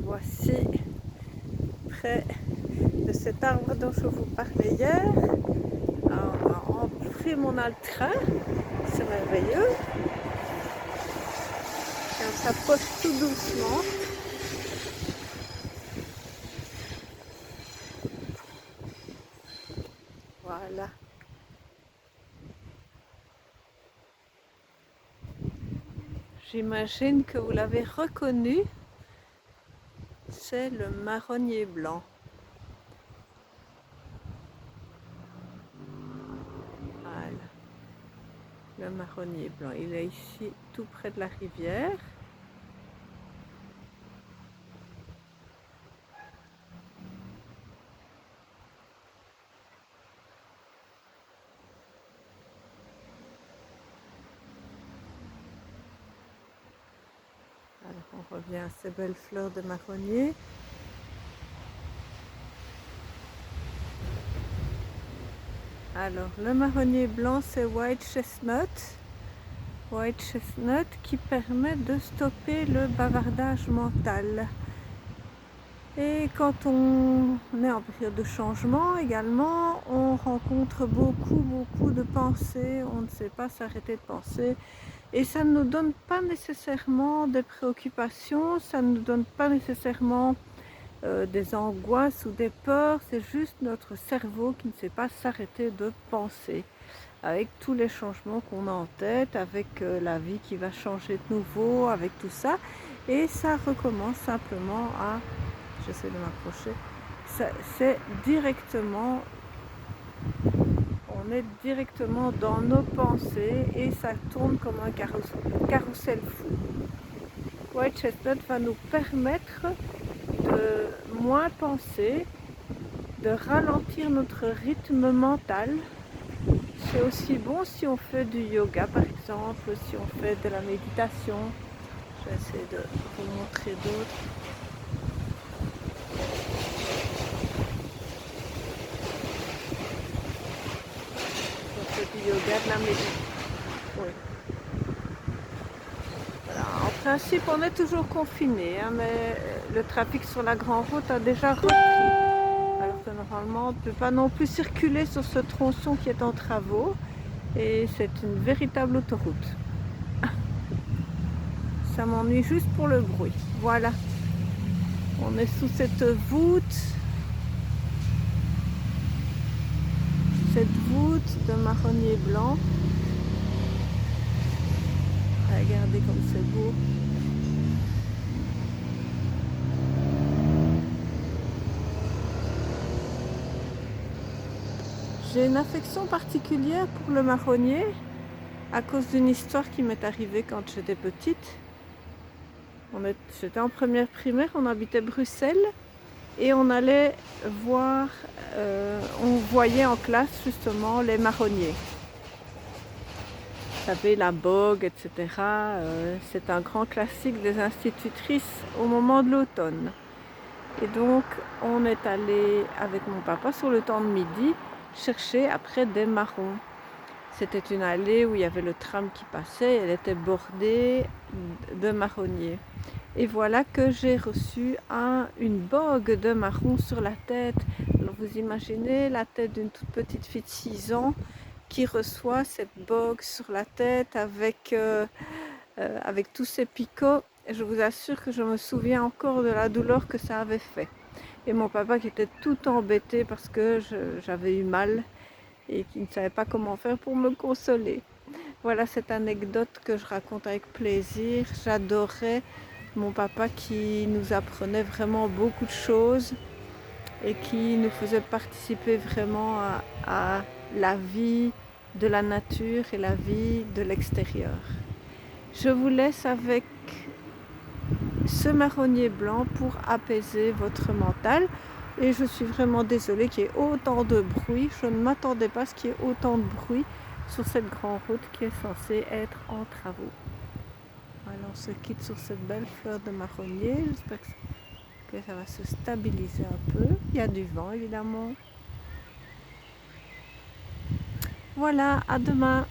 voici près de cet arbre dont je vous parlais hier. En prime, on a le train, c'est merveilleux. Et on s'approche tout doucement. Voilà. J'imagine que vous l'avez reconnu, c'est le marronnier blanc. Voilà, le marronnier blanc. Il est ici tout près de la rivière. Alors on revient à ces belles fleurs de marronnier. Alors le marronnier blanc, c'est White Chestnut. White Chestnut qui permet de stopper le bavardage mental. Et quand on est en période de changement également, on rencontre beaucoup de pensées, on ne sait pas s'arrêter de penser. Et ça ne nous donne pas nécessairement des préoccupations, ça ne nous donne pas nécessairement des angoisses ou des peurs, c'est juste notre cerveau qui ne sait pas s'arrêter de penser. Avec tous les changements qu'on a en tête, avec la vie qui va changer de nouveau, avec tout ça. Et ça recommence simplement à... J'essaie de m'approcher. C'est directement... On est directement dans nos pensées et ça tourne comme un carrousel fou. White Chestnut va nous permettre de moins penser, de ralentir notre rythme mental. C'est aussi bon si on fait du yoga par exemple, si on fait de la méditation. Je vais essayer de vous montrer d'autres. On fait du yoga, de la méditation. Oui. Voilà. En principe, on est toujours confiné, hein, mais le trafic sur la grande route a déjà repris. Alors que normalement, on ne peut pas non plus circuler sur ce tronçon qui est en travaux. Et c'est une véritable autoroute. Ça m'ennuie juste pour le bruit. Voilà. On est sous cette voûte. Cette voûte de marronnier blanc. Regardez comme c'est beau. J'ai une affection particulière pour le marronnier à cause d'une histoire qui m'est arrivée quand j'étais petite. J'étais en première primaire, on habitait Bruxelles et on allait voir, on voyait en classe justement les marronniers. Vous savez, la bogue, etc. C'est un grand classique des institutrices au moment de l'automne. Et donc, on est allé avec mon papa sur le temps de midi chercher après des marrons. C'était une allée où il y avait le tram qui passait, elle était bordée de marronniers. Et voilà que j'ai reçu une bogue de marrons sur la tête. Alors vous imaginez la tête d'une toute petite fille de 6 ans qui reçoit cette bogue sur la tête avec tous ces picots. Et je vous assure que je me souviens encore de la douleur que ça avait fait. Et mon papa qui était tout embêté parce que j'avais eu mal et qui ne savait pas comment faire pour me consoler. Voilà cette anecdote que je raconte avec plaisir. J'adorais mon papa qui nous apprenait vraiment beaucoup de choses et qui nous faisait participer vraiment à la vie de la nature et la vie de l'extérieur. Je vous laisse avec ce marronnier blanc pour apaiser votre mental. Et je suis vraiment désolée qu'il y ait autant de bruit. Je ne m'attendais pas à ce qu'il y ait autant de bruit sur cette grande route qui est censée être en travaux. Voilà, on se quitte sur cette belle fleur de marronnier. J'espère que ça va se stabiliser un peu. Il y a du vent évidemment. Voilà, à demain.